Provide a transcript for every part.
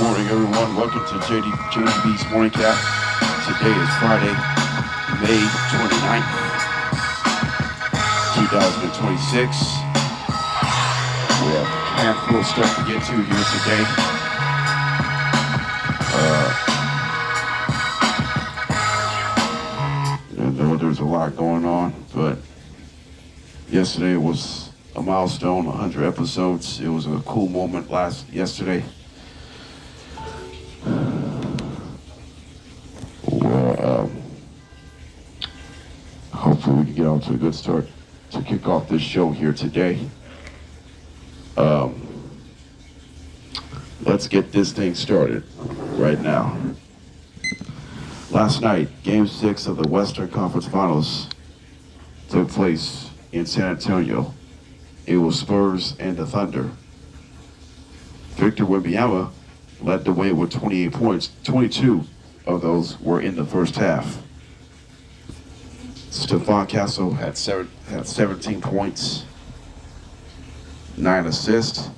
morning, everyone. Welcome to JDB's Morning Cap. Today is Friday, May 29th, 2026. We have a handful of stuff to get to here today. There's a lot going on, but yesterday was a milestone, 100 episodes. It was a cool moment yesterday. Hopefully we can get off to a good start to kick off this show here today. Let's get this thing started right now. Last night, Game 6 of the Western Conference Finals took place in San Antonio. It was Spurs and the Thunder. Victor Wembanyama led the way with 28 points. 22 of those were in the first half. Stephon Castle had 17 points, 9 assists,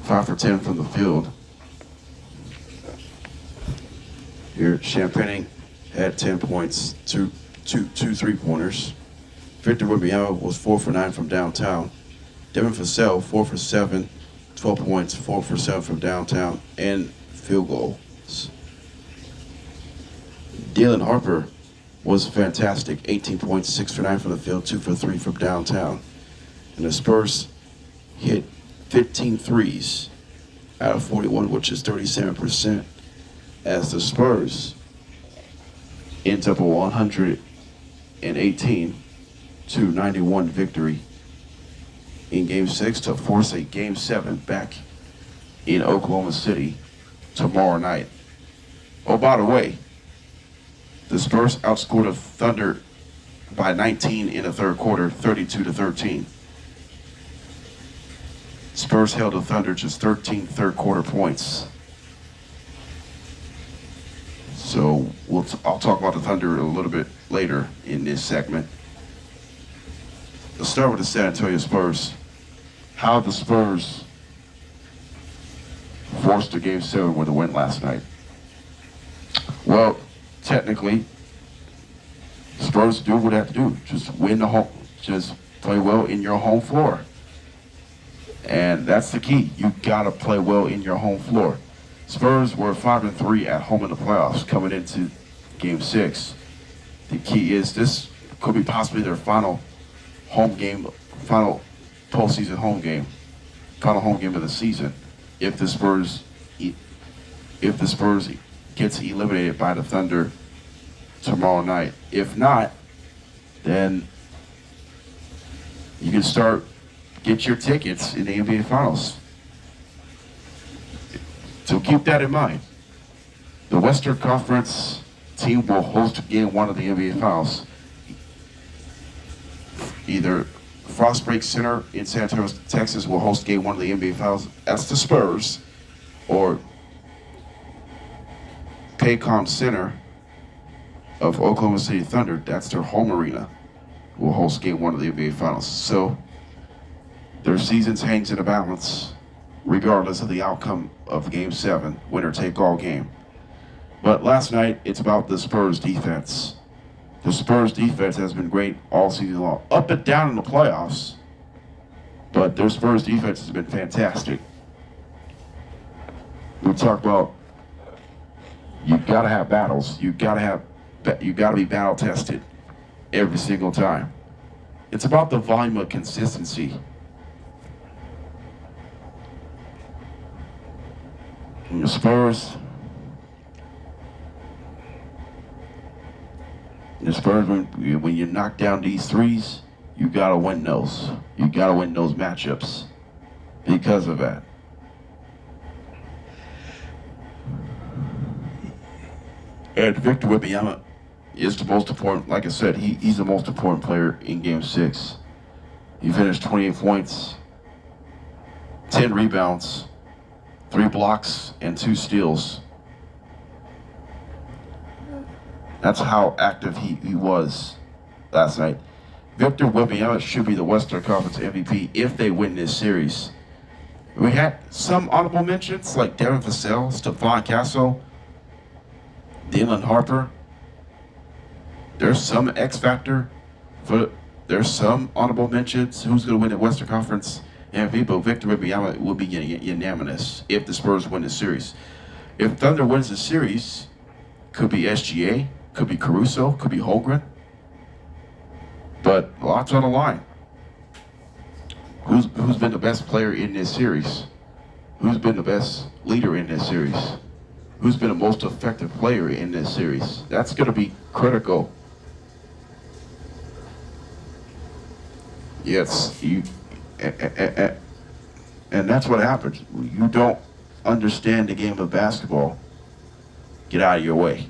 5 for 10 from the field. Here, Champagne had 10 points, two three-pointers. Victor Wembanyama was 4 for 9 from downtown. Devin Vassell, 4 for 7, 12 points, 4 for 7 from downtown, and field goals. Dylan Harper was fantastic, 18 points, 6 for 9 from the field, 2 for 3 from downtown. And the Spurs hit 15 threes out of 41, which is 37%, as the Spurs ends up a 118-91 victory in Game 6 to force a Game 7 back in Oklahoma City tomorrow night. Oh, by the way, the Spurs outscored the Thunder by 19 in the third quarter, 32-13. Spurs held the Thunder just 13 third quarter points. So I'll talk about the Thunder a little bit later in this segment. Let's start with the San Antonio Spurs. How the Spurs forced a Game 7 with a win last night. Well, technically, Spurs do what they have to do. Just win the home, just play well in your home floor. And that's the key. You gotta play well in your home floor. Spurs were 5-3 at home in the playoffs coming into Game 6. The key is this could be possibly their final home game, final postseason home game, final home game of the season. If the Spurs gets eliminated by the Thunder tomorrow night. If not, then you can get your tickets in the NBA Finals. So keep that in mind. The Western Conference team will host Game 1 of the NBA Finals. Either Frostbreak Center in San Antonio, Texas will host Game 1 of the NBA Finals. That's the Spurs. Or Paycom Center of Oklahoma City Thunder, that's their home arena, will host Game 1 of the NBA Finals. So their seasons hangs in a balance regardless of the outcome of Game 7, winner take all game. But last night, it's about the Spurs defense. The Spurs defense has been great all season long, up and down in the playoffs, but their Spurs defense has been fantastic. We talk about you gotta have battles. You gotta be battle tested every single time. It's about the volume of consistency. And the Spurs, when you knock down these threes, you gotta win those. You gotta win those matchups because of that. And Victor Wembanyama is the most important, like I said, he's the most important player in Game 6. He finished 28 points, 10 rebounds, 3 blocks, and 2 steals. That's how active he was last night. Victor Wembanyama should be the Western Conference MVP if they win this series. We had some honorable mentions like Devin Vassell, Stephon Castle, Dylan Harper. There's some X factor. There's some honorable mentions. Who's going to win the Western Conference MVP? But Victor Wembanyama will be getting unanimous if the Spurs win the series. If Thunder wins the series, could be SGA, could be Caruso, could be Holmgren. But lots on the line. Who's been the best player in this series? Who's been the best leader in this series? Who's been the most effective player in this series? That's going to be critical. Yes, and that's what happens. You don't understand the game of basketball. Get out of your way.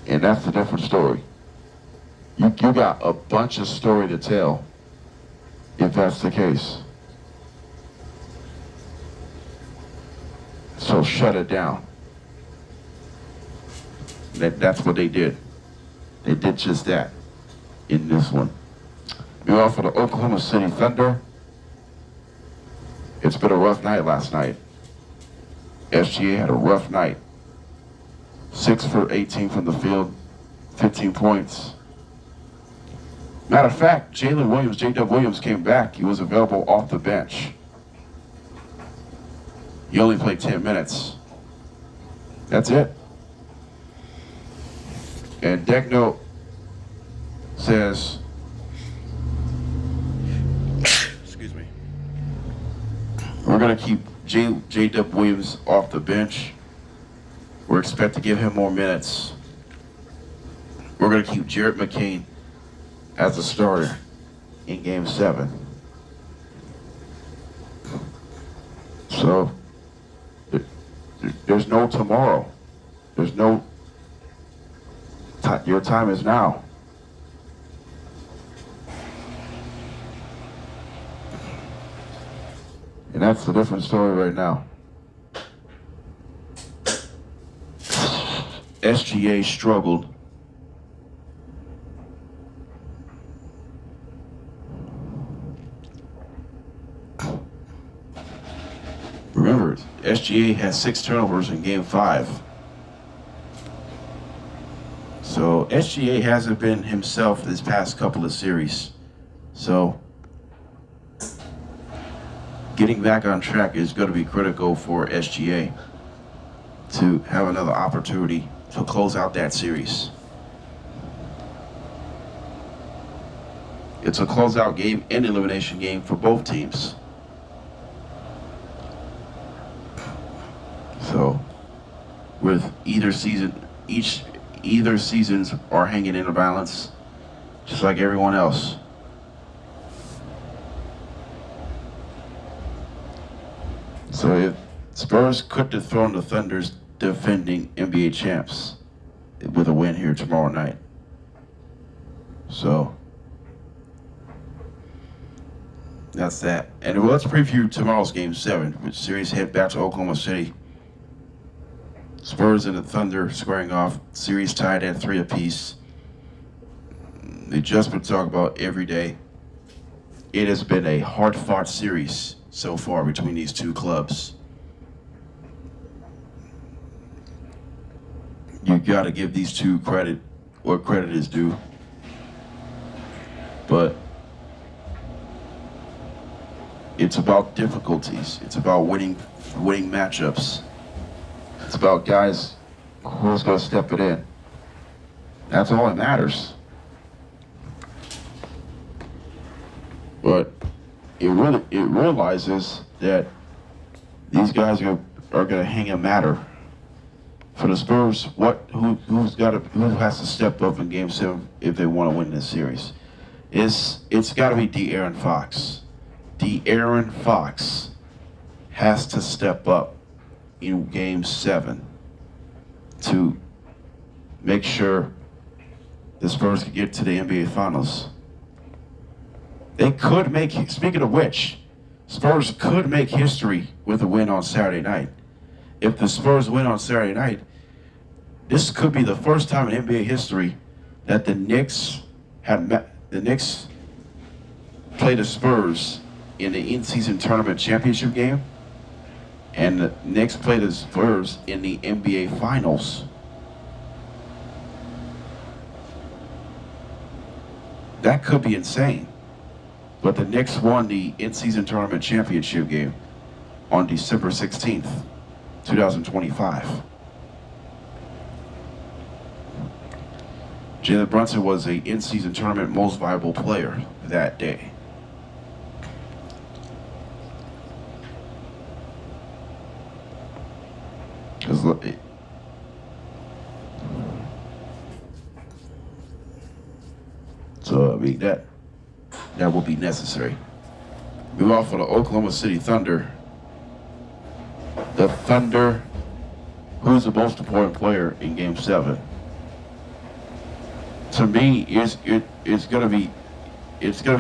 And that's a different story. You got a bunch of story to tell if that's the case. So shut it down. That's what they did. They did just that in this one. Meanwhile, for the Oklahoma City Thunder, it's been a rough night last night. SGA had a rough night. 6 for 18 from the field, 15 points. Matter of fact, JDB Williams came back. He was available off the bench. He only played 10 minutes. That's it. And deck note says, excuse me, we're going to keep JDB Williams off the bench. We're expected to give him more minutes. We're going to keep Jarrett McCain as a starter in Game 7. So, there's no tomorrow. There's no, your time is now. And that's a different story right now. SGA struggled. Remember, SGA had 6 turnovers in Game 5. So SGA hasn't been himself this past couple of series. So getting back on track is going to be critical for SGA to have another opportunity to close out that series. It's a closeout game and elimination game for both teams. So, with either seasons are hanging in a balance, just like everyone else. So if Spurs could dethrone the Thunder's defending NBA champs with a win here tomorrow night. So that's that. And let's preview tomorrow's Game 7, which series head back to Oklahoma City. Spurs and the Thunder squaring off. Series tied at 3 apiece. They just been talking about every day. It has been a hard-fought series so far between these two clubs. You got to give these two credit where credit is due. But it's about difficulties. It's about winning matchups. It's about guys who's going to step it in. That's all that matters. But it realizes that these guys are going to hang a matter. For the Spurs, who has to step up in Game 7 if they want to win this series? It's got to be De'Aaron Fox. De'Aaron Fox has to step up in Game 7 to make sure the Spurs can get to the NBA Finals. They could make, speaking of which, Spurs could make history with a win on Saturday night. If the Spurs win on Saturday night, this could be the first time in NBA history that the Knicks played the Spurs in the in-season tournament championship game, and the Knicks play the Spurs in the NBA Finals, that could be insane. But the Knicks won the in-season tournament championship game on December 16th, 2025. Jalen Brunson was a in-season tournament most valuable player that day. So I mean that will be necessary. Move on for the Oklahoma City Thunder. The Thunder, who's the most important player in Game 7? To me, it's gonna be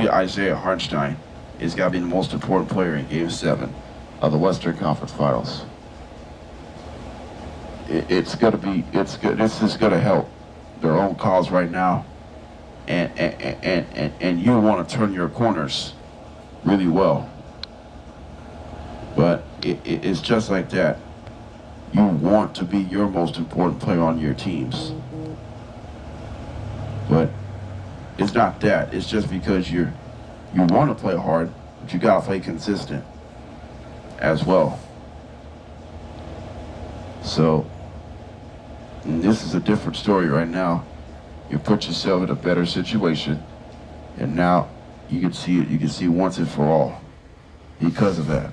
Isaiah Hartenstein. It's gotta be the most important player in Game 7 of the Western Conference Finals. This is gonna help their own cause right now, and you want to turn your corners really well. But it's just like that. You want to be your most important player on your teams. But it's not that. It's just because you want to play hard, but you gotta play consistent as well. So this is a different story right now. You put yourself in a better situation, and now you can see it. You can see once and for all because of that.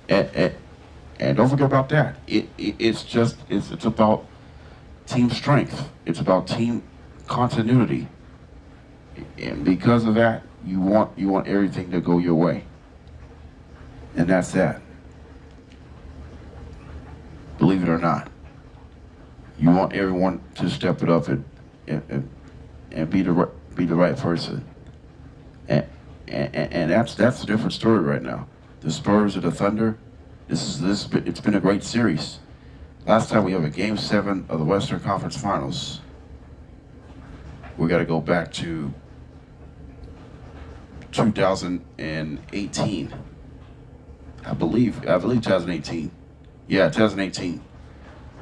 And don't forget about that. It's about team strength. It's about team continuity, and because of that, you want everything to go your way, and that's that. Believe it or not, you want everyone to step it up and be the right person, and that's a different story right now. The Spurs and the Thunder, it's been a great series. Last time we have a Game 7 of the Western Conference Finals, we got to go back to 2018. I believe 2018. Yeah, 2018.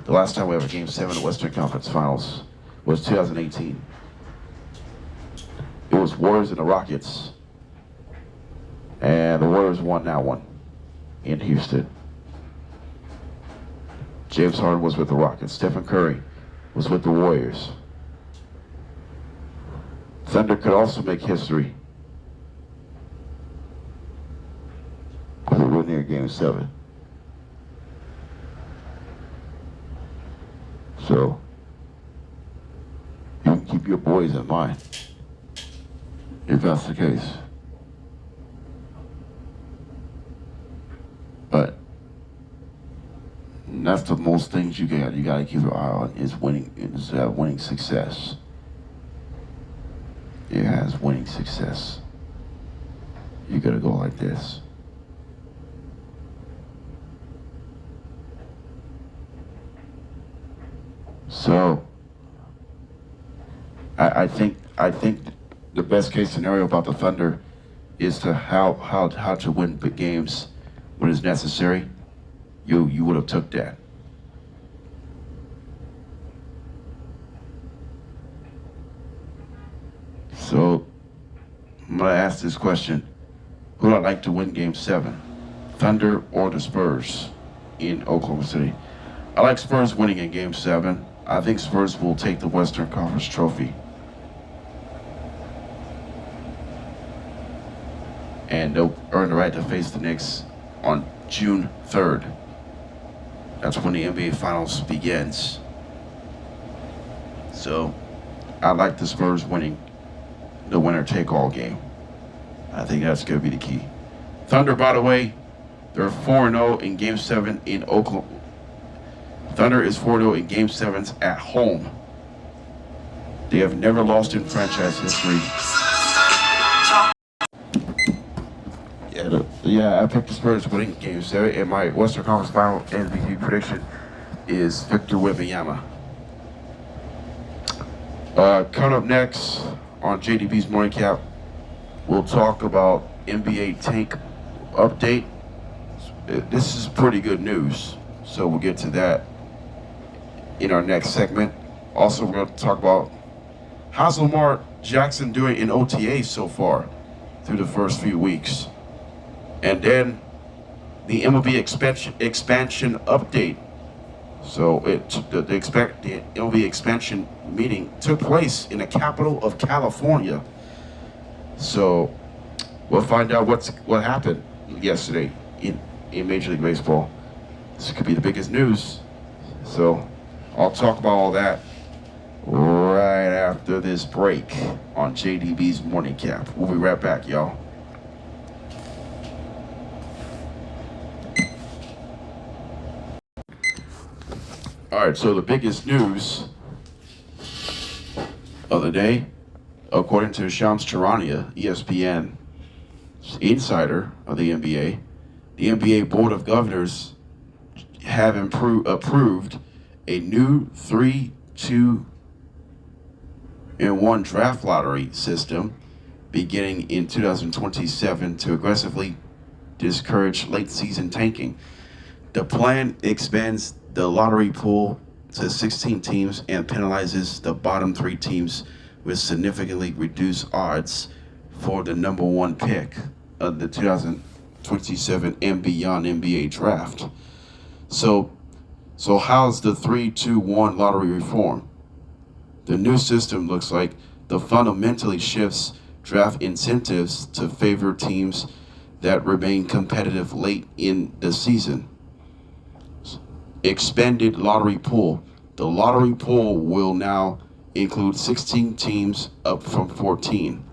The last time we have a Game 7 of the Western Conference Finals was 2018. It was Warriors and the Rockets. And the Warriors won that one in Houston. James Harden was with the Rockets. Stephen Curry was with the Warriors. Thunder could also make history if they win their Game 7. So you can keep your boys in mind if that's the case. But that's the most things you got to keep your eye on is winning success. It has winning success. You gotta go like this. So I think the best case scenario about the Thunder is to how to win big games when it's necessary. You would have took that. So I'm gonna ask this question: who would I like to win Game 7, Thunder or the Spurs in Oklahoma City? I like Spurs winning in Game 7. I think Spurs will take the Western Conference trophy. And they'll earn the right to face the Knicks on June 3rd. That's when the NBA Finals begins. So I like the Spurs winning the winner-take-all game. I think that's going to be the key. Thunder, by the way, they're 4-0 in Game 7 in Oklahoma. Thunder is 4-0 in Game 7s at home. They have never lost in franchise history. Yeah, I picked the Spurs winning Game 7, and my Western Conference Final MVP prediction is Victor Wembanyama. Coming up next on JDB's Morning Cap, we'll talk about NBA tank update. This is pretty good news. So we'll get to that in our next segment. Also, we're going to talk about how's Lamar Jackson doing in OTA so far through the first few weeks. And then the MLB expansion update. So the MLB expansion meeting took place in the capital of California. So we'll find out what happened yesterday in Major League Baseball. This could be the biggest news. So I'll talk about all that right after this break on JDB's Morning Cap. We'll be right back, y'all. All right, so the biggest news of the day, according to Shams Charania, ESPN insider of the NBA Board of Governors have approved a new 3, 2, and 1 draft lottery system beginning in 2027 to aggressively discourage late season tanking. The plan expands the lottery pool to 16 teams and penalizes the bottom 3 teams with significantly reduced odds for the number 1 pick of the 2027 and beyond NBA draft. So how's the 3-2-1 lottery reform? The new system looks like the fundamentally shifts draft incentives to favor teams that remain competitive late in the season. Expanded lottery pool. The lottery pool will now include 16 teams up from 14.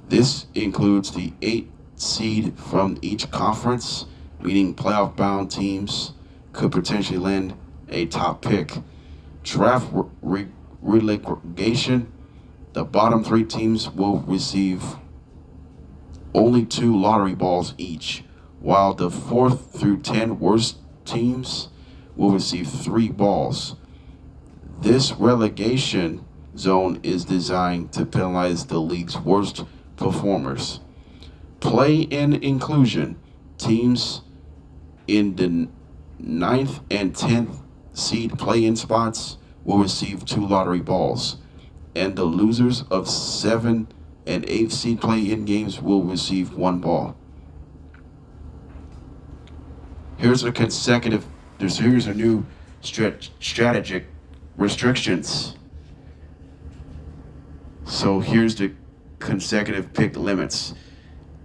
This includes the 8 seed from each conference, meaning playoff-bound teams could potentially land a top pick. Draft relegation, the bottom 3 teams will receive only 2 lottery balls each, while the 4th through 10 worst teams will receive 3 balls. This relegation zone is designed to penalize the league's worst performers. Play-in inclusion. Teams in the 9th and 10th seed play-in spots will receive 2 lottery balls, and the losers of 7th and 8th seed play-in games will receive 1 ball. Here's a new strategic restrictions. So here's the consecutive pick limits.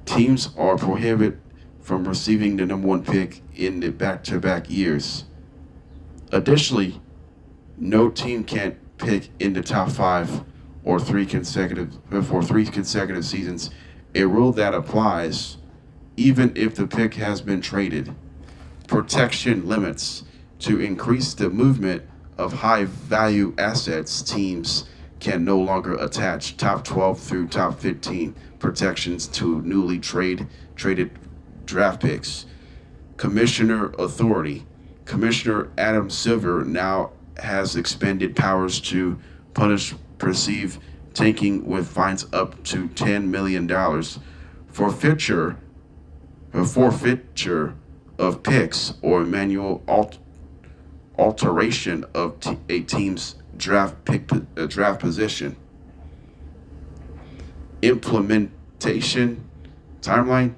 Teams are prohibited from receiving the number 1 pick in the back-to-back years. Additionally, no team can pick in the top 5 or 3 consecutive seasons, a rule that applies even if the pick has been traded. Protection limits. To increase the movement of high-value assets, teams can no longer attach top 12 through top 15 protections to newly traded draft picks. Commissioner authority. Commissioner Adam Silver now has expanded powers to punish perceived tanking with fines up to $10 million, forfeiture of picks, or manual alteration of a team's draft position. Implementation timeline.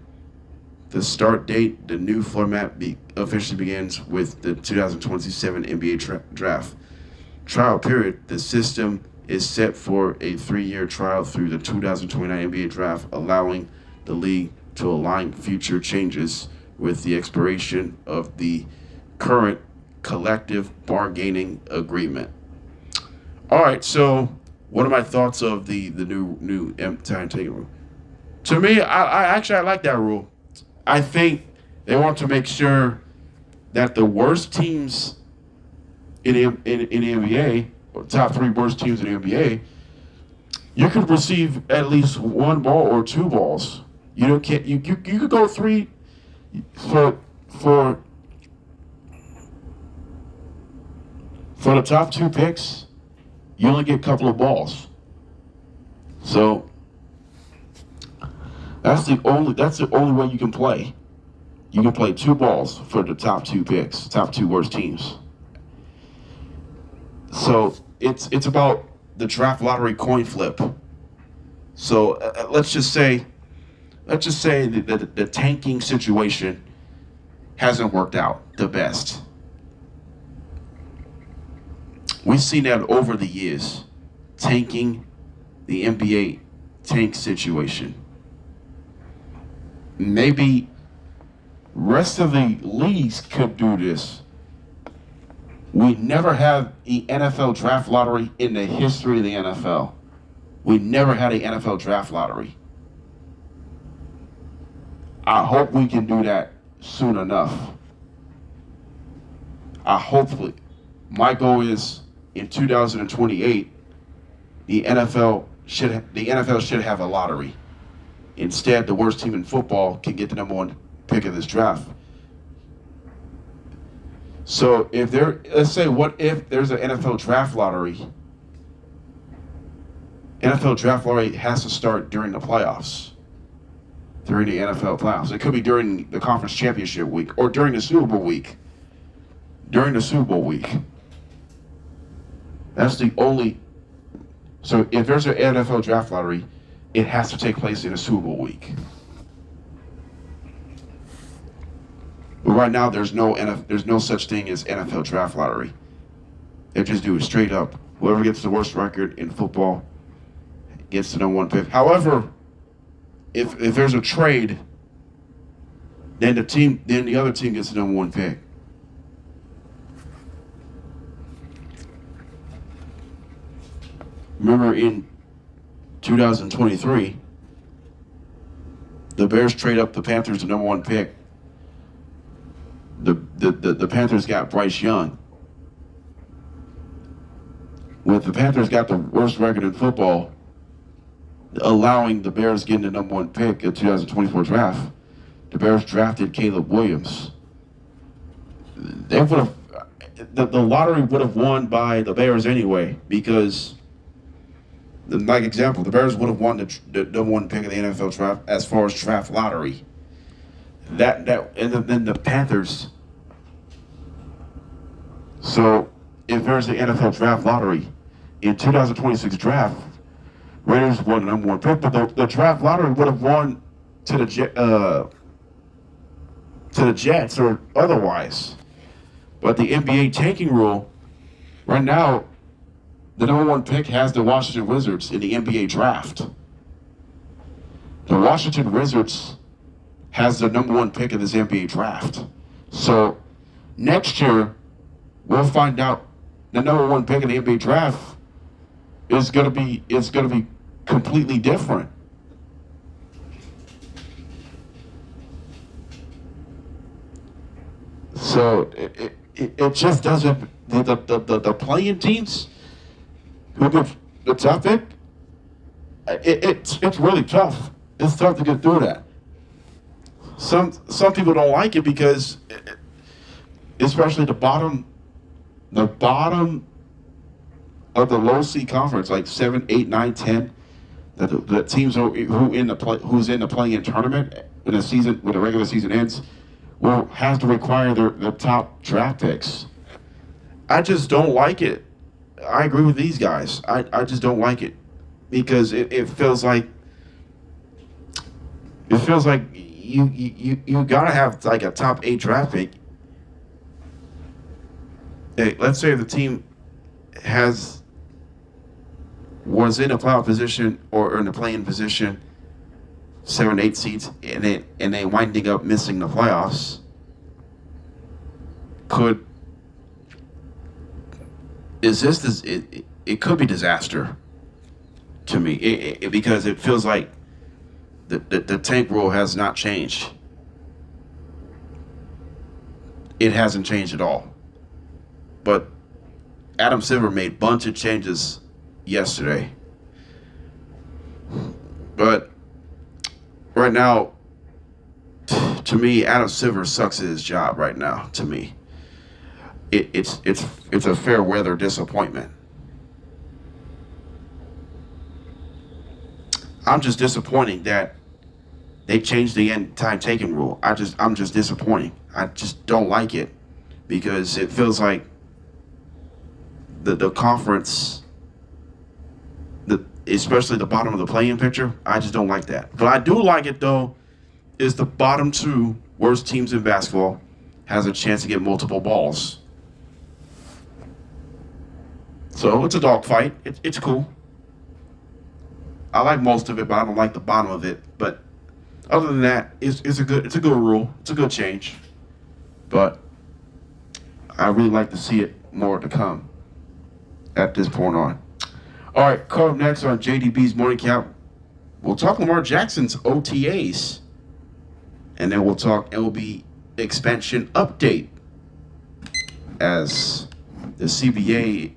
The start date, the new format officially begins with the 2027 NBA draft. Trial period. The system is set for a 3-year trial through the 2029 NBA draft, allowing the league to align future changes with the expiration of the current collective bargaining agreement. All right, so what are my thoughts of the new timetable rule? To me, I like that rule. I think they want to make sure that the worst teams in the NBA, or top 3 worst teams in the NBA, you could receive at least 1 ball or 2 balls. You could go 3 for the top 2 picks. You only get a couple of balls. So That's the only way you can play. You can play two balls for the top two picks, top two worst teams. So it's about the draft lottery coin flip. So let's just say the tanking situation hasn't worked out the best. We've seen that over the years, tanking, the NBA tank situation. Maybe rest of the leagues could do this. We never had the NFL draft lottery in the history of the NFL. We never had an NFL draft lottery. I hope we can do that soon enough. Hopefully. My goal is in 2028, the NFL should have a lottery. Instead, the worst team in football can get the number one pick of this draft. So let's say, what if there's an NFL draft lottery? NFL draft lottery has to start during the playoffs, during the NFL playoffs. It could be during the conference championship week or during the Super Bowl week. During the Super Bowl week. That's the only. So if there's an NFL draft lottery, it has to take place in a Super Bowl week. But right now, there's no such thing as NFL draft lottery. They just do it straight up. Whoever gets the worst record in football gets the number one pick. However, if there's a trade, then the other team gets the number one pick. Remember in 2023, the Bears trade up the Panthers the number one pick. The Panthers got Bryce Young. When the Panthers got the worst record in football, allowing the Bears getting the number one pick in 2024 draft, the Bears drafted Caleb Williams. They would have the lottery would have won by the Bears anyway, because, like example, the Bears would have won the number one pick of the NFL draft as far as draft lottery. And then the Panthers. So if there's the NFL draft lottery in 2026 draft, Raiders won the number one pick, but the draft lottery would have won to the Jets or otherwise. But the NBA tanking rule, right now, the number one pick has the Washington Wizards in the NBA draft. The Washington Wizards has the number one pick of this NBA draft. So next year, we'll find out the number one pick of the NBA draft is gonna be completely different. So it just doesn't. The playing teams who get the top pick, it's really tough. It's tough to get through that. Some people don't like it because, especially the bottom of the low C conference, like 7, 8, 9, 10, the teams who's in the play-in tournament when the regular season ends, will have to require the top draft picks. I just don't like it. I agree with these guys. I just don't like it because it feels like you gotta have like a top 8 draft pick. Hey, let's say the team was in a playoff position or in a play-in position, 7, 8 seats, and they winding up missing the playoffs. It could be disaster to me because it feels like the tank rule has not changed. It hasn't changed at all. But Adam Silver made a bunch of changes yesterday. But right now, to me, Adam Silver sucks at his job right now. To me, it's a fair weather disappointment. I'm just disappointed that They changed the end time taken rule. I'm just disappointed. I just don't like it because it feels like the conference, especially the bottom of the play-in picture. I just don't like that. But I do like it though. Is the bottom two worst teams in basketball has a chance to get multiple balls. So it's a dogfight. It's cool. I like most of it, but I don't like the bottom of it. But other than that, it's a good rule. It's a good change. But I really like to see it more to come at this point on. All right, coming up next on JDB's Morning Cap, we'll talk Lamar Jackson's OTAs. And then we'll talk LB expansion update as the CBA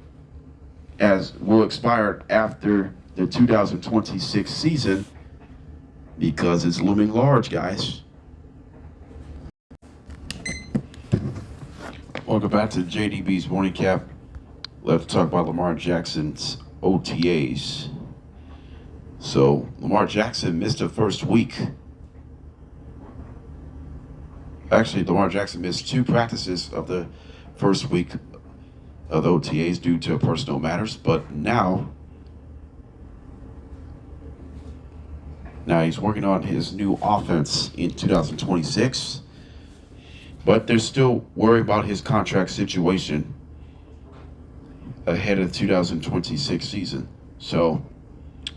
will expire after the 2026 season because it's looming large, guys. Welcome back to JDB's Morning Cap. Let's talk about Lamar Jackson's OTAs. So Lamar Jackson missed the first week. Actually, Lamar Jackson missed 2 practices of the first week of the OTAs due to personal matters, but now he's working on his new offense in 2026, but they're still worried about his contract situation ahead of the 2026 season. So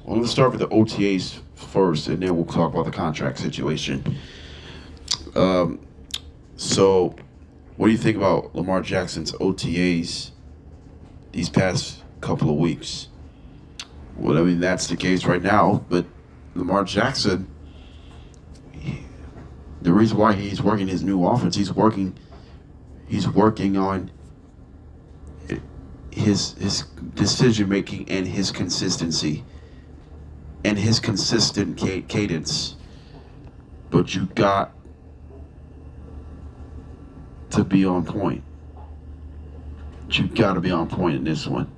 well, let's start with the OTAs first, and then we'll talk about the contract situation. So what do you think about Lamar Jackson's OTAs these past couple of weeks? Well, I mean, that's the case right now, but Lamar Jackson, the reason why he's working his new offense, he's working on his decision making and his consistency and his consistent cadence. But you got to be on point. You got to be on point in this one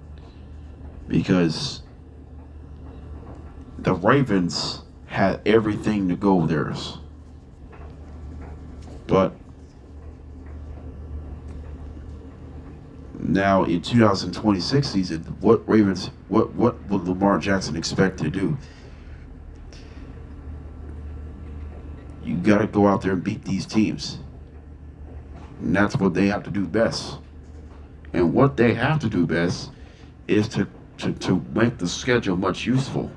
because the Ravens had everything to go theirs, but now in 2026 season, what will Lamar Jackson expect to do? You got to go out there and beat these teams. And that's what they have to do best. And what they have to do best is to make the schedule much useful.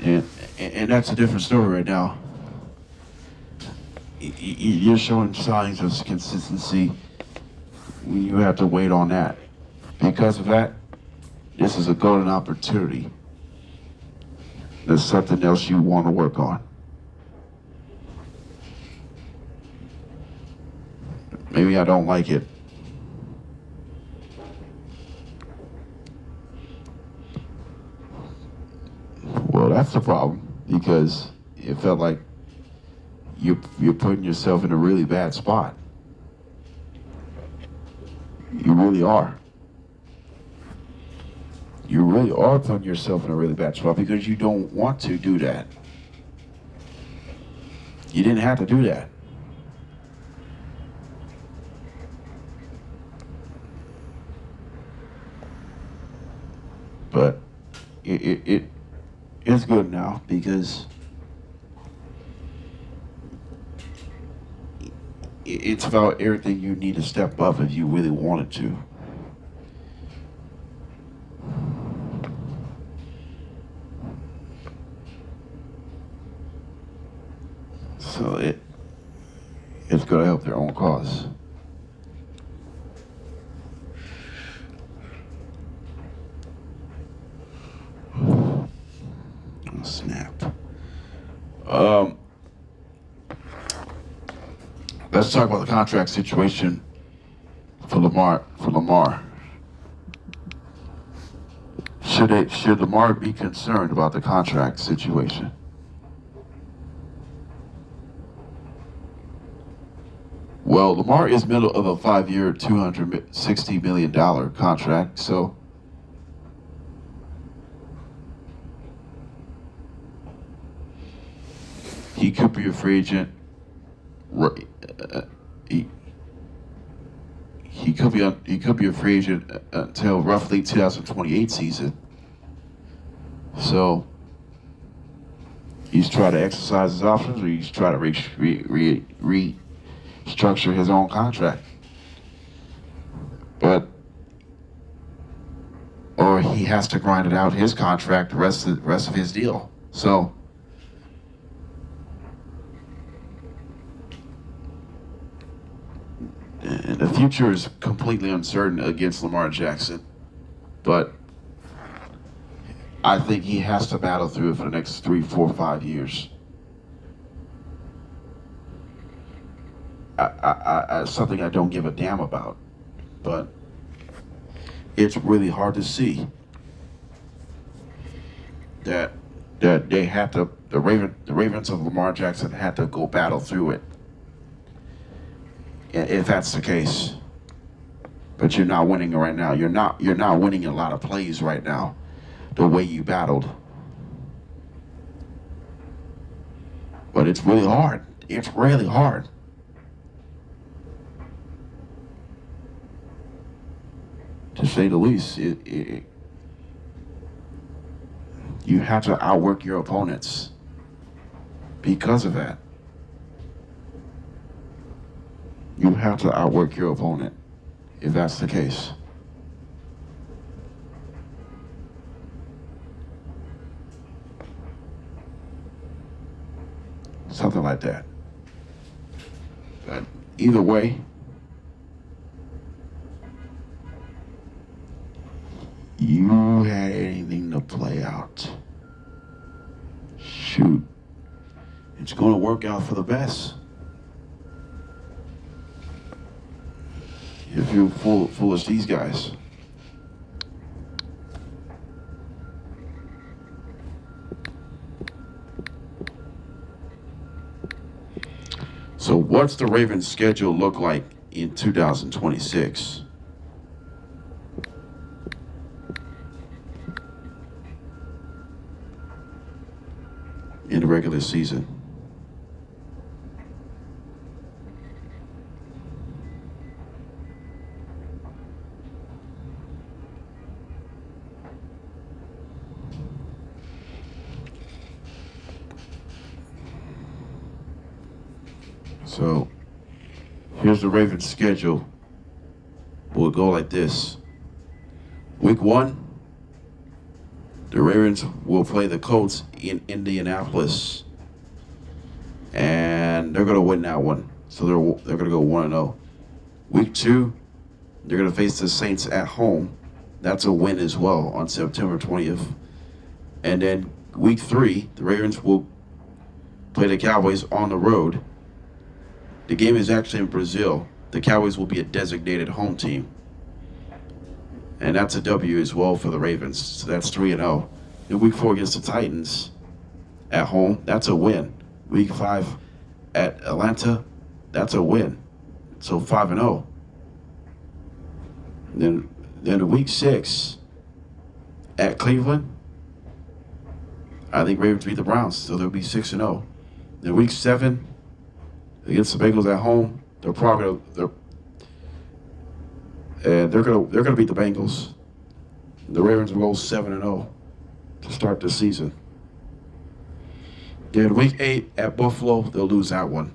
And that's a different story right now. You're showing signs of consistency. You have to wait on that. Because of that, this is a golden opportunity. There's something else you want to work on. Maybe I don't like it. Well, that's the problem because it felt like you're putting yourself in a really bad spot. You really are. You really are putting yourself in a really bad spot because you don't want to do that. You didn't have to do that. But it's good now because it's about everything you need to step up if you really wanted to. So it's going to help their own cause. Snap. Let's talk about the contract situation for Lamar. Should Lamar be concerned about the contract situation? Well, Lamar is middle of a 5-year, $260 million contract, so He could be a free agent. He, he could be a free agent until roughly 2028 season. So he's trying to exercise his options, or he's trying to restructure his own contract. Or he has to grind it out his contract the rest of his deal. So the future is completely uncertain against Lamar Jackson, but I think he has to battle through it for the next 3, 4, 5 years. Something I don't give a damn about, but it's really hard to see that they had to the Ravens of Lamar Jackson had to go battle through it. If that's the case, but you're not winning right now. You're not winning a lot of plays right now, the way you battled. But it's really hard. It's really hard. To say the least, you have to outwork your opponents because of that. You have to outwork your opponent if that's the case. Something like that. But either way, you had anything to play out. Shoot. It's going to work out for the best. If you're full as these guys. So what's the Ravens' schedule look like in 2026? In the regular season? So here's the Ravens' schedule. We'll go like this. Week 1, the Ravens will play the Colts in Indianapolis, and they're going to win that one. So they're going to go 1-0. Week 2, they're going to face the Saints at home. That's a win as well on September 20th. And then week 3, the Ravens will play the Cowboys on the road. The game is actually in Brazil. The Cowboys will be a designated home team. And that's a W as well for the Ravens. So that's 3-0. In week 4 against the Titans at home, that's a win. Week 5 at Atlanta, that's a win. So 5-0. Then in week 6 at Cleveland, I think Ravens beat the Browns, so they'll be 6-0. Then week 7 against the Bengals at home, they're gonna beat the Bengals. The Ravens will go 7-0 to start the season. Then week 8 at Buffalo, they'll lose that one.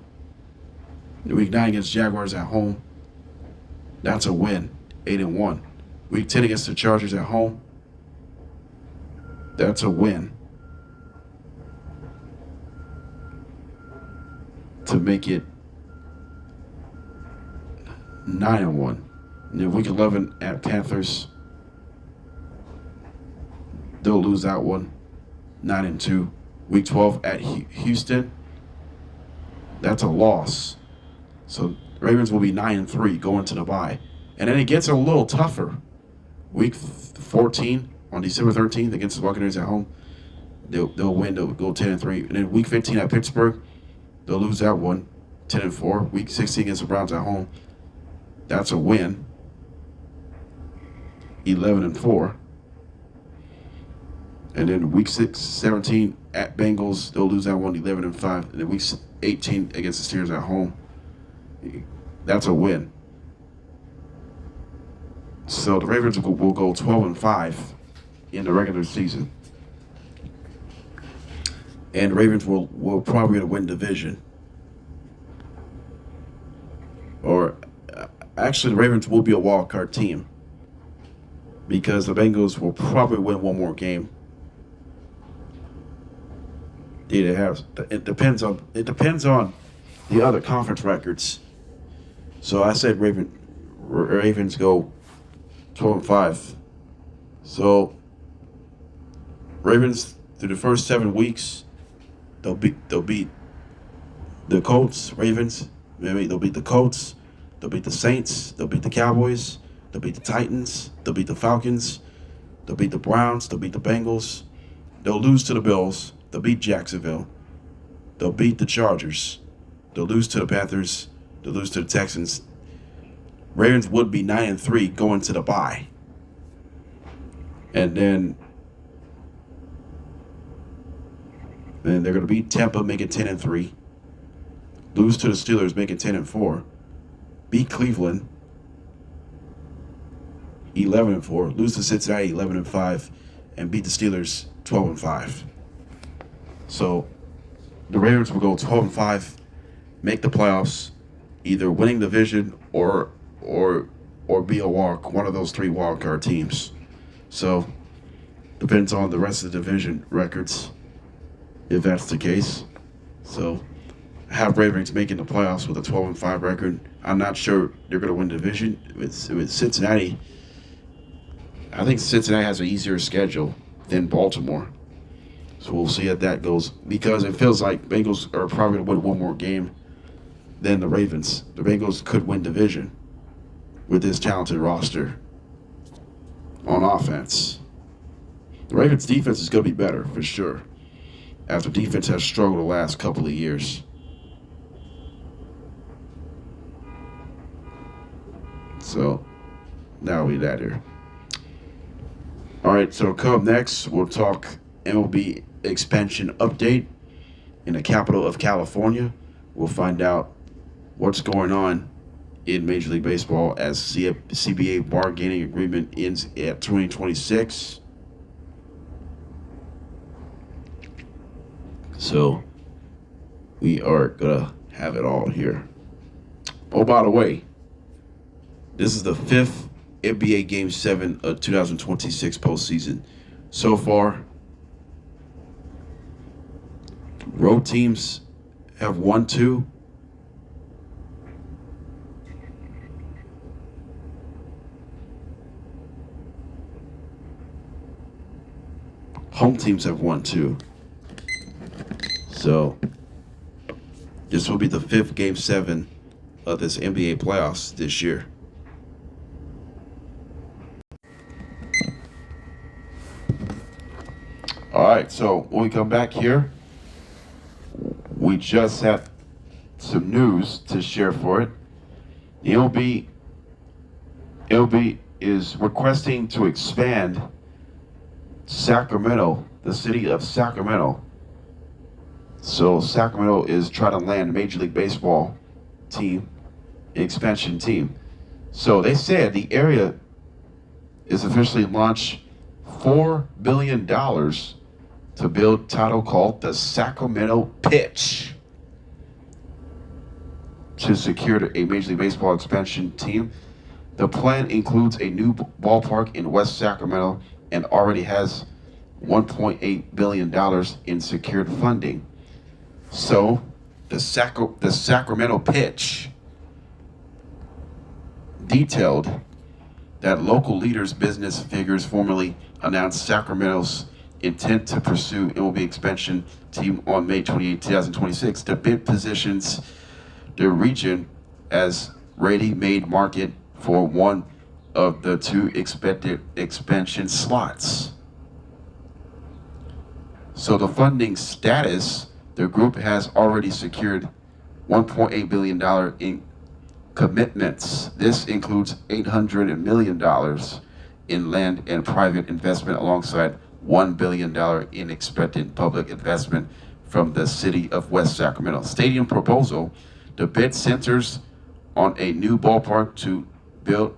In week 9 against Jaguars at home, that's a win, 8-1. Week 10 against the Chargers at home, that's a win to make it 9-1. And then week 11 at Panthers, they'll lose that one, 9-2. Week 12 at Houston, that's a loss. So Ravens will be 9-3 going to the bye. And then it gets a little tougher. Week 14 on December 13th against the Buccaneers at home, they'll win, they'll go 10-3. And then week 15 at Pittsburgh, they'll lose that one, 10-4. Week 16 against the Browns at home, that's a win, 11-4. And then week 17 at Bengals, they'll lose that one 11-5. And then week 18 against the Steelers at home, that's a win. So the Ravens will go 12-5 in the regular season. And the Ravens will probably win division. Or actually, the Ravens will be a wild card team because the Bengals will probably win one more game. They have. It depends on the other conference records. So I said Ravens go 12-5. So Ravens through the first 7 weeks, they'll beat the Colts. Ravens. They'll beat the Colts. They'll beat the Saints. They'll beat the Cowboys. They'll beat the Titans. They'll beat the Falcons. They'll beat the Browns. They'll beat the Bengals. They'll lose to the Bills. They'll beat Jacksonville. They'll beat the Chargers. They'll lose to the Panthers. They'll lose to the Texans. Ravens would be 9-3 going to the bye. And then they're going to beat Tampa, make it 10-3. Lose to the Steelers, make it 10-4. Beat Cleveland, 11-4. Lose to Cincinnati, 11-5, and beat the Steelers, 12-5. So the Ravens will go 12-5, make the playoffs, either winning the division or be one of those 3 wild card teams. So depends on the rest of the division records, if that's the case. So I have Ravens making the playoffs with a 12-5 record. I'm not sure they're going to win the division with Cincinnati. I think Cincinnati has an easier schedule than Baltimore. So we'll see how that goes. Because it feels like Bengals are probably going to win one more game than the Ravens. The Bengals could win division with this talented roster on offense. The Ravens' defense is going to be better, for sure, after defense has struggled the last couple of years. So, now we that here. All right, so come up next, we'll talk MLB expansion update in the capital of California. We'll find out what's going on in Major League Baseball as CBA bargaining agreement ends at 2026. So, we are going to have it all here. Oh, by the way, this is the 5th NBA Game 7 of 2026 postseason. So far, road teams have won 2. Home teams have won 2. So, this will be the 5th Game 7 of this NBA playoffs this year. All right, so when we come back here, we just have some news to share for it. The MLB is requesting to expand Sacramento, the city of Sacramento. So Sacramento is trying to land a Major League Baseball team, expansion team. So they said the area is officially launched $4 billion to build title called the Sacramento Pitch to secure a Major League Baseball expansion team. The plan includes a new ballpark in West Sacramento and already has $1.8 billion in secured funding. So the Sacramento Pitch detailed that local leaders, business figures formally announced Sacramento's intent to pursue MLB expansion team on May 28, 2026. The bid positions the region as ready-made market for one of the 2 expected expansion slots. So the funding status, the group has already secured $1.8 billion in commitments. This includes $800 million in land and private investment alongside $1 billion in expected public investment from the city of West Sacramento. Stadium proposal, the bid centers on a new ballpark to build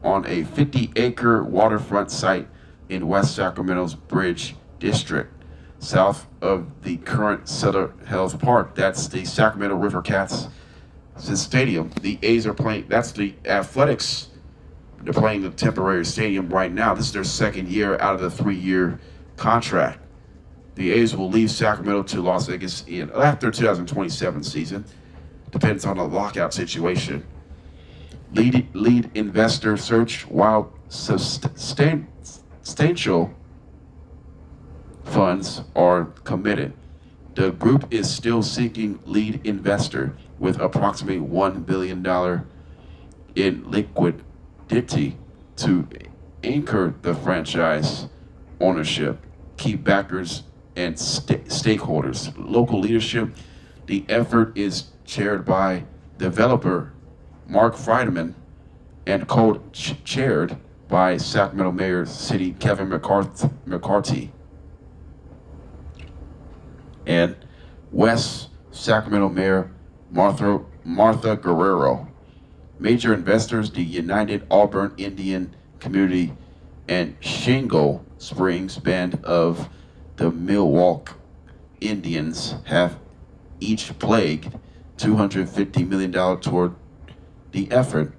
on a 50-acre waterfront site in West Sacramento's Bridge District, south of the current Sutter Health Park. That's the Sacramento River Cats stadium. The A's are playing, that's the Athletics. They're playing the temporary stadium right now. This is their second year out of the 3-year contract. The A's will leave Sacramento to Las Vegas after 2027 season. Depends on the lockout situation. Lead investor search, while substantial funds are committed. The group is still seeking lead investor with approximately $1 billion in liquidity to anchor the franchise ownership, key backers, and stakeholders. Local leadership, the effort is chaired by developer Mark Friedman and co-chaired by Sacramento Mayor City Kevin McCarthy and West Sacramento Mayor Martha Guerrero. Major investors, the United Auburn Indian Community and Shingle Springs Band of the Milwaukee Indians, have each pledged $250 million toward the effort.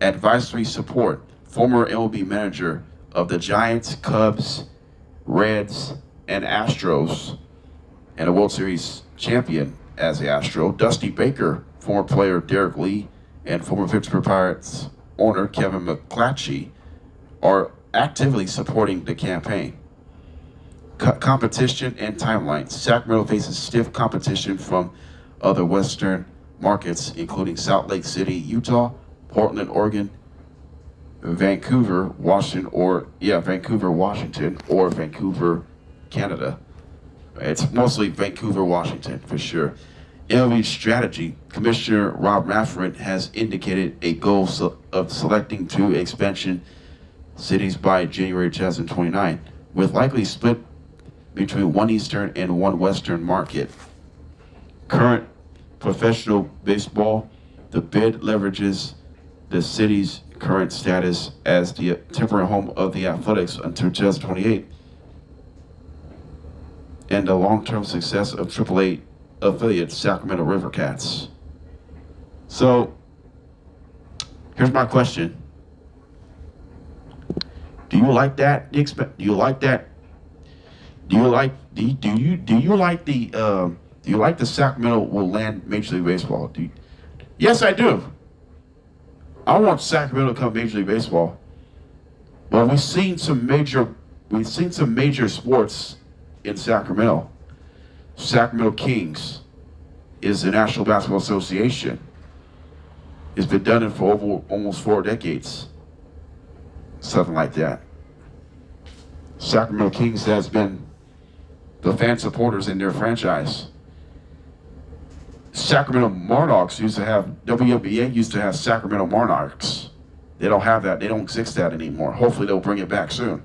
Advisory support, former MLB manager of the Giants, Cubs, Reds, and Astros, and a World Series champion as the Astro, Dusty Baker, former player Derek Lee, and former Pittsburgh Pirates owner Kevin McClatchy are actively supporting the campaign. Competition and timeline. Sacramento faces stiff competition from other Western markets, including Salt Lake City, Utah, Portland, Oregon, Vancouver, Washington, or Vancouver, Canada. It's mostly Vancouver, Washington, for sure. MLB strategy. Commissioner Rob Manfred has indicated a goal of selecting 2 expansion cities by January 2029, with likely split between 1 Eastern and 1 Western market. Current professional baseball, the bid leverages the city's current status as the temporary home of the Athletics until 2028 and the long-term success of AAA affiliate Sacramento River Cats. So, here's my question. Do you like that? Do you like that? Do you like the Sacramento will land Major League Baseball? Yes, I do. I want Sacramento to come Major League Baseball. But we've seen some major sports in Sacramento. Sacramento Kings is the National Basketball Association. It's been done for almost 4 decades. Something like that. Sacramento Kings has been the fan supporters in their franchise. Sacramento Monarchs used to have, WNBA used to have Sacramento Monarchs. They don't have that. They don't exist that anymore. Hopefully they'll bring it back soon.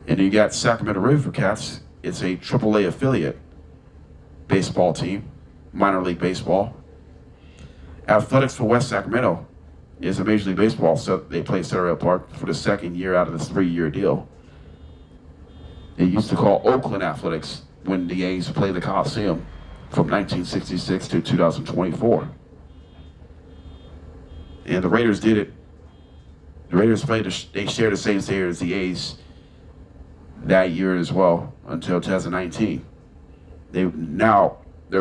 And you got Sacramento River Cats. It's a AAA affiliate baseball team, minor league baseball. Athletics for West Sacramento is a Major League Baseball, so they play Sutter Health Park for the 2nd year out of this 3-year deal. They used to call Oakland Athletics when the A's played the Coliseum from 1966 to 2024. And the Raiders did it. The Raiders they shared the same stadium as the A's that year as well until 2019. They're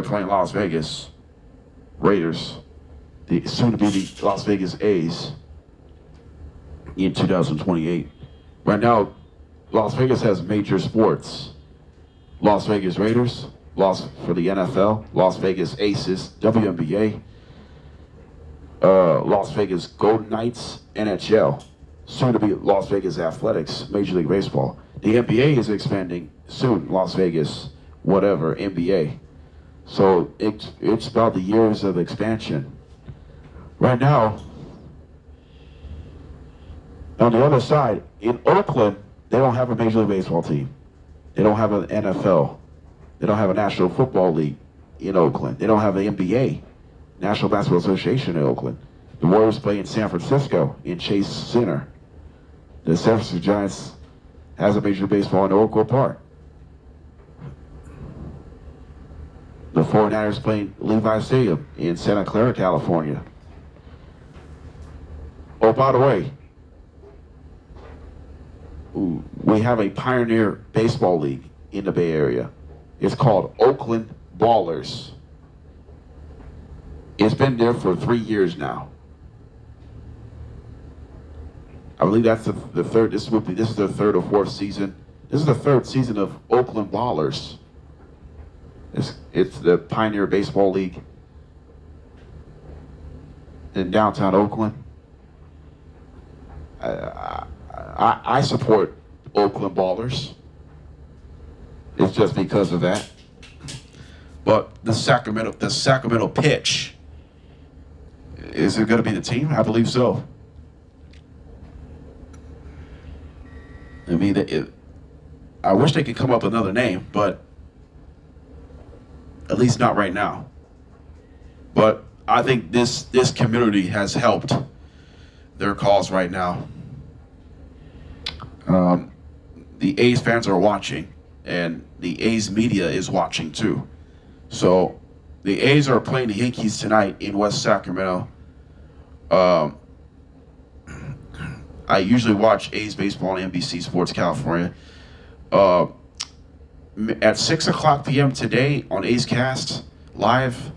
playing Las Vegas Raiders, soon to be the Las Vegas A's in 2028. Right now, Las Vegas has major sports. Las Vegas Raiders, for the NFL, Las Vegas Aces, WNBA, Las Vegas Golden Knights, NHL, soon to be Las Vegas Athletics, Major League Baseball. The NBA is expanding soon, Las Vegas, whatever, NBA. So it's about the years of expansion. Right now, On the other side, in Oakland, they don't have a Major League Baseball team. They don't have an NFL. They don't have a National Football League in Oakland. They don't have the NBA, National Basketball Association in Oakland. The Warriors play in San Francisco in Chase Center. The San Francisco Giants has a Major League Baseball in Oracle Park. The 49ers play in Levi Stadium in Santa Clara, California. Oh, by the way, we have a Pioneer Baseball League in the Bay Area. It's called Oakland Ballers. It's been there for 3 years now. I believe that's the third. This is the third or fourth season. This is the third season of Oakland Ballers. It's the Pioneer Baseball League in downtown Oakland. I support Oakland Ballers. It's just because of that. But the Sacramento pitch, is it going to be the team? I believe so. I mean, I wish they could come up with another name, but at least not right now. But I think this community has helped their cause right now. The A's fans are watching, and the A's media is watching too. So the A's are playing the Yankees tonight in West Sacramento. I usually watch A's baseball on NBC Sports California. At 6 o'clock p.m. today on A's Cast Live,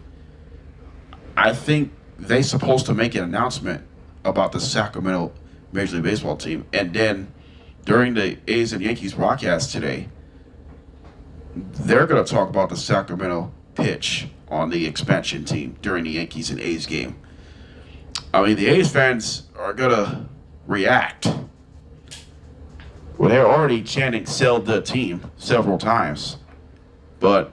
I think they're supposed to make an announcement about the Sacramento Major League Baseball team. And then during the A's and Yankees broadcast today, they're going to talk about the Sacramento pitch on the expansion team during the Yankees and A's game. I mean, the A's fans are going to react. Well, they're already chanting "sell the team" several times, but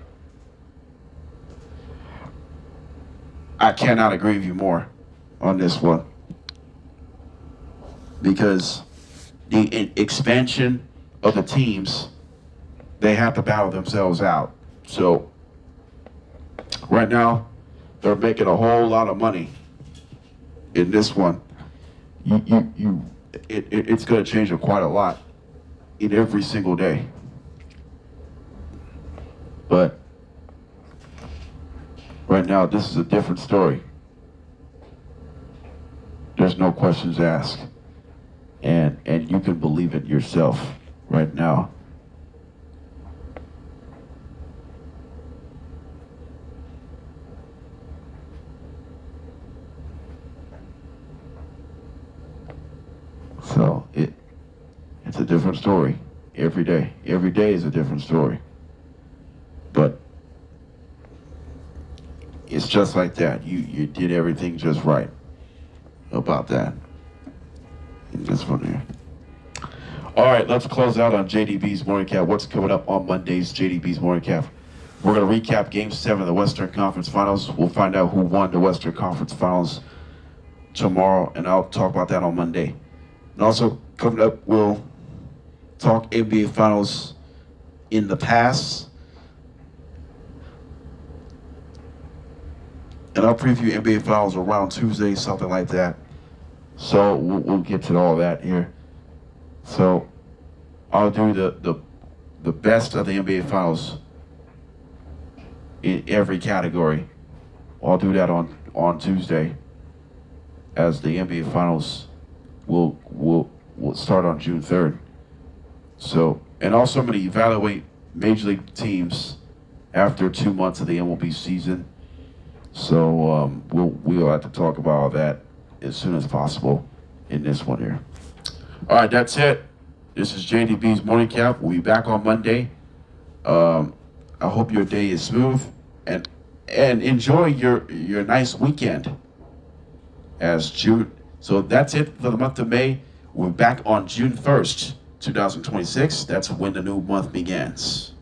I cannot agree with you more on this one, because the expansion of the teams, they have to battle themselves out. So right now, they're making a whole lot of money in this one. It's going to change it quite a lot in every single day. But right now, this is a different story. There's no questions asked. And you can believe it yourself right now. So it's a different story every day. Every day is a different story. But it's just like that. You did everything just right about that. In this one here. All right, let's close out on JDB's Morning Cap. What's coming up on Monday's JDB's Morning Cap? We're going to recap Game 7 of the Western Conference Finals. We'll find out who won the Western Conference Finals tomorrow, and I'll talk about that on Monday. And also, coming up, we'll talk NBA Finals in the past. And I'll preview NBA Finals around Tuesday, something like that. So we'll get to all that here. So I'll do the best of the NBA Finals in every category. I'll do that on Tuesday, as the NBA Finals will start on June 3rd. So, and also I'm going to evaluate Major League teams after 2 months of the MLB season. So we'll have to talk about all that as soon as possible in this one here. All right, that's it. This is JDB's Morning Cap. We'll be back on Monday. I hope your day is smooth, and enjoy your nice weekend. As June. So that's it for the month of May. We're back on June 1st, 2026. That's when the new month begins.